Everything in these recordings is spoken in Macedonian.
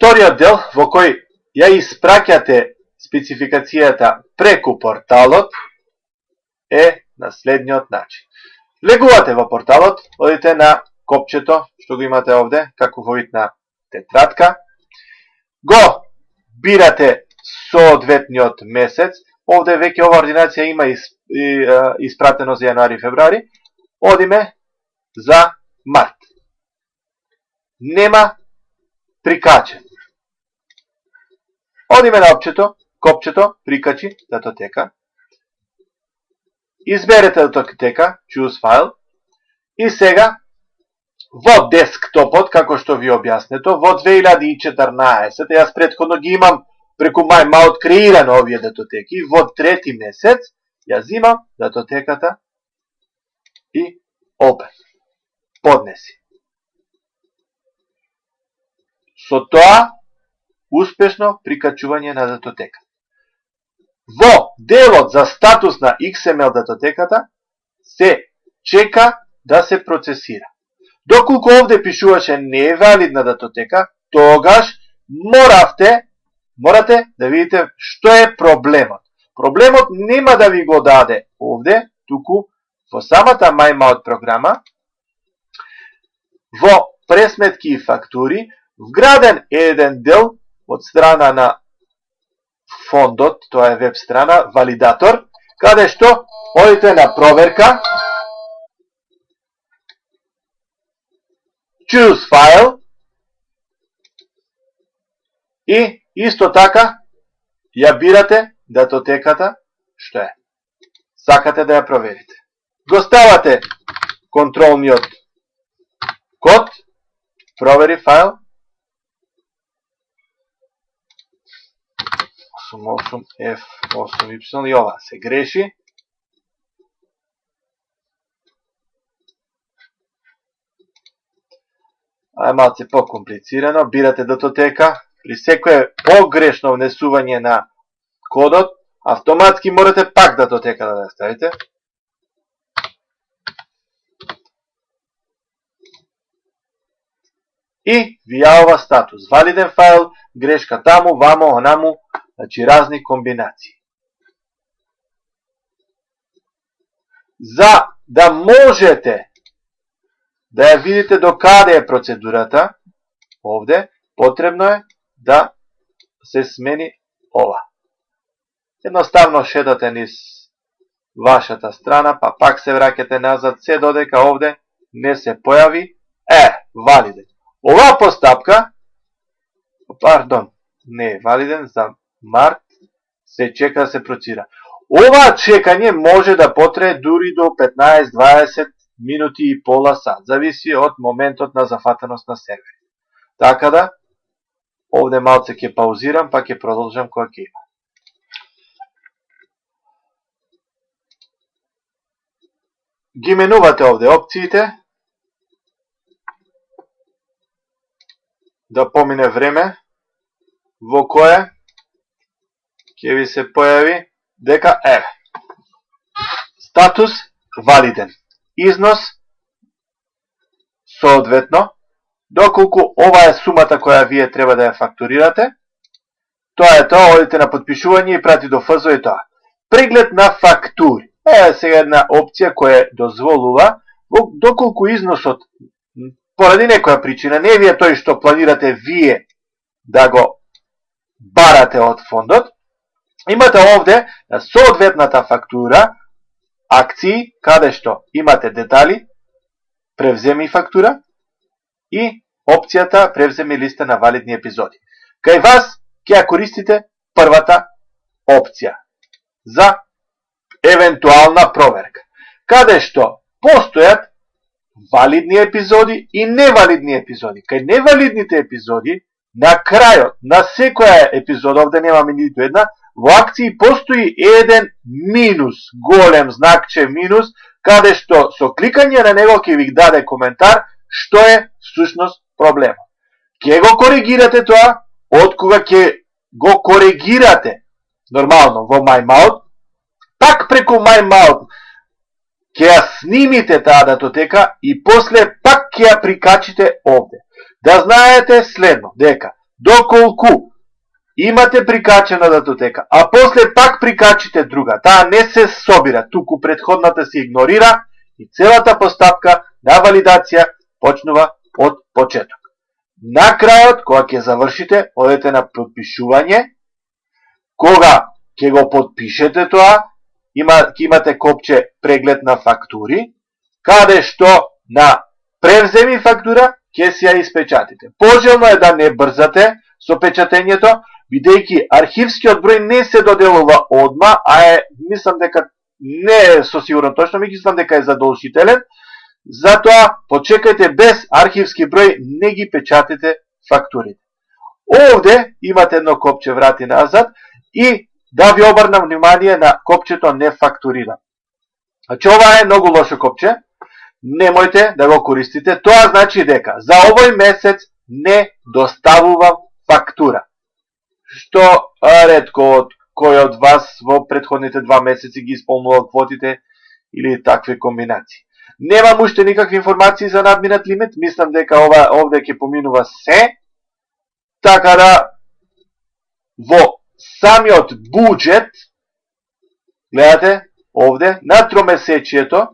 Вториот дел во кој ја испраќате спецификацијата преку порталот е на следниот начин. Влегувате во порталот, одите на копчето што го имате овде, како во вид на тетрадка, го бирате соодветниот месец, овде веќе ова ординација има испратено за јануари и февруари, одиме за март. Нема прикачен. Одиме на копчето, прикачи датотека, изберете датотека, choose file, и сега во десктопот, како што ви објаснето, во 2014, јас претходно ги имам преку MyMouth креирано овие датотеки, во трети месец ја зимам датотеката и open, поднеси. Со тоа, успешно прикачување на датотека. Во делот за статус на XML датотеката се чека да се процесира. Доколку овде пишуваше не е валидна датотека, тогаш морате да видите што е проблемот. Проблемот нема да ви го даде овде, туку во самата MyMouth програма, во пресметки и фактури, вграден е еден дел од страна на фондот, тоа е веб страна, валидатор, каде што одите на проверка, choose file и исто така ја бирате датотеката што е. Сакате да ја проверите. Го ставате контролниот код, провери файл, 88F8Y и ова се греши. А малце по-комплицирано, бирате датотека, при секое погрешно внесување на кодот, автоматски морате пак датотека да ставите. И ви јавува статус. Валиден файл, грешка таму, вамо, онаму, значи разни комбинации. За да можете да ја видите до каде е процедурата, овде, потребно е да се смени ова. Едноставно шедате низ вашата страна, па пак се враќате назад, се додека овде не се појави, валиден. Оваа постапка, не е валиден, за март се чека да се процира. Ова чекање може да потрае дури до 15-20 минути и пола сат, зависи од моментот на зафатеност на сервер. Така да, овде малце ќе паузирам, па ќе продолжам кога ќе има. Ги менувате овде опциите, да помине време, во кое ќе ви се појави дека статус валиден, износ соодветно, доколку ова е сумата која вие треба да ја фактурирате, тоа е тоа, одите на подпишување и прати до ФЗО и тоа. Преглед на фактури. Сега една опција која дозволува, доколку износот поради некоја причина не ви е тој што планирате вие да го барате од фондот, имате овде на соодветната фактура акции, каде што имате детали, превземи фактура и опцијата превземи листа на валидни епизоди. Кај вас ќе ја користите првата опција за евентуална проверка, каде што постојат валидни епизоди и невалидни епизоди. Кај невалидните епизоди, на крајот на секоја епизода, овде немаме ниту една, во акции постои еден минус, голем знакче минус, каде што со кликање на него ќе ви даде коментар што е всушност проблемот. Ќе го коригирате тоа, од кога ќе го коригирате нормално во MyMouth, пак преку MyMouth ќе ја снимите таа датотека и после пак ќе ја прикачите овде. Да знаете следно, дека Доколку имате прикачена датотека, а после пак прикачите друга, таа не се собира, туку претходната се игнорира и целата постапка на валидација почнува од почеток. На крајот, кога ќе завршите, одете на подпишување. Кога ќе го подпишете тоа, ќе имате копче преглед на фактури, каде што на превземи фактура ќе си ја испечатите. Пожелно е да не брзате со печатењето, бидејќи архивскиот број не се доделува одма, мислам дека не е со сигурно точно, мислам дека е задолжителен, затоа почекајте без архивски број, не ги печатите фактурите. Овде имате едно копче врати назад и да ви обрнам внимание на копчето не фактурира. Значи ова е многу лошо копче, немојте да го користите, тоа значи дека за овој месец не доставувам фактура. Што ретко кој од вас во претходните 2 месеци ги исполнувал квотите или такви комбинации. Немам уште никакви информации за надминат лимит, мислам дека овде ќе поминува се, така да во самиот буџет, гледате овде, на тромесечието,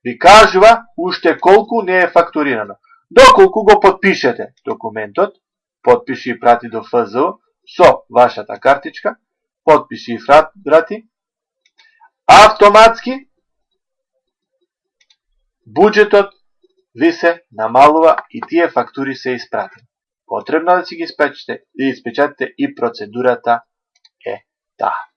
ви кажува уште колку не е фактурирано. Доколку го подпишете документот, подпиши и прати до ФЗО со вашата картичка, подпиши и прати, автоматски буџетот ви се намалува и тие фактури се испратени. Потребно да си ги испечатите и процедурата е таа.